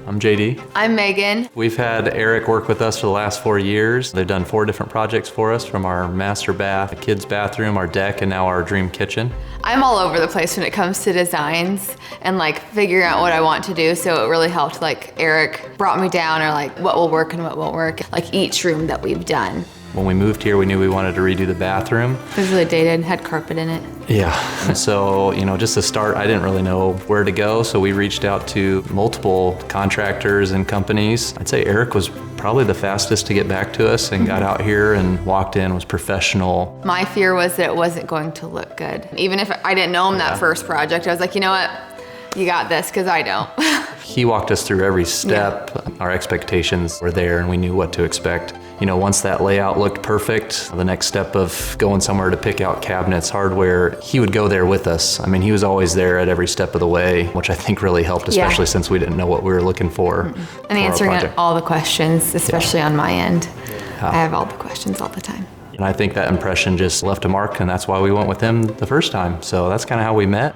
I'm JD. I'm Megan. We've had Eric work with us for the last 4 years. They've done 4 different projects for us, from our master bath, a kid's bathroom, our deck, and now our dream kitchen. I'm all over the place when it comes to designs and like figuring out what I want to do. So it really helped, like Eric brought me down, or like what will work and what won't work, like each room that we've done. When we moved here, we knew we wanted to redo the bathroom. It was really dated, had carpet in it. Yeah, and so, just to start, I didn't really know where to go, so we reached out to multiple contractors and companies. I'd say Eric was probably the fastest to get back to us and got out here and walked in, was professional. My fear was that it wasn't going to look good. Even if I didn't know him that first project, I was like, you know what? You got this, because I don't. He walked us through every step. Yeah. Our expectations were there and we knew what to expect. Once that layout looked perfect, the next step of going somewhere to pick out cabinets, hardware, he would go there with us. I mean, he was always there at every step of the way, which I think really helped, especially since we didn't know what we were looking for. And answering all the questions, especially on my end. I have all the questions all the time. And I think that impression just left a mark, and that's why we went with him the first time. So that's kind of how we met.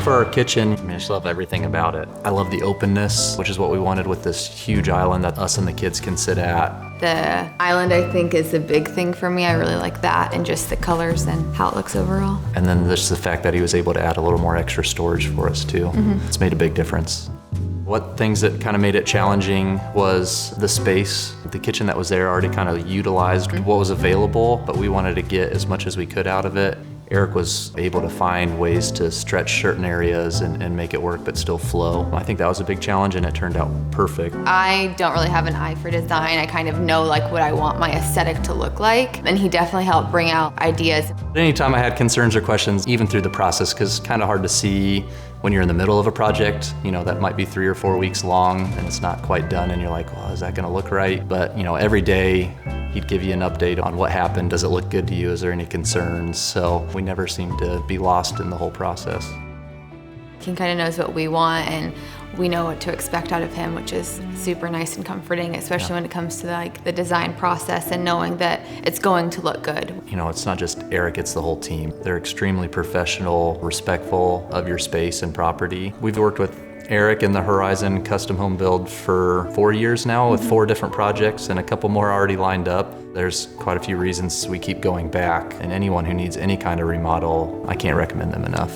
For our kitchen, I just love everything about it. I love the openness, which is what we wanted with this huge island that us and the kids can sit at. The island, I think, is a big thing for me. I really like that, and just the colors and how it looks overall. And then just the fact that he was able to add a little more extra storage for us too. It's made a big difference. What things that kind of made it challenging was the space. The kitchen that was there already kind of utilized what was available, but we wanted to get as much as we could out of it. Eric was able to find ways to stretch certain areas and make it work but still flow. I think that was a big challenge, and it turned out perfect. I don't really have an eye for design. I kind of know like what I want my aesthetic to look like, and he definitely helped bring out ideas. Anytime I had concerns or questions, even through the process, because it's kind of hard to see when you're in the middle of a project, that might be 3 or 4 weeks long and it's not quite done, and you're like, well, is that gonna look right? But every day he'd give you an update on what happened. Does it look good to you? Is there any concerns? So we never seemed to be lost in the whole process. He kind of knows what we want, and we know what to expect out of him, which is super nice and comforting, especially when it comes to like the design process and knowing that it's going to look good. It's not just Eric, it's the whole team. They're extremely professional, respectful of your space and property. We've worked with Eric in the Horizon custom home build for 4 years now, with 4 different projects and a couple more already lined up. There's quite a few reasons we keep going back, and anyone who needs any kind of remodel, I can't recommend them enough.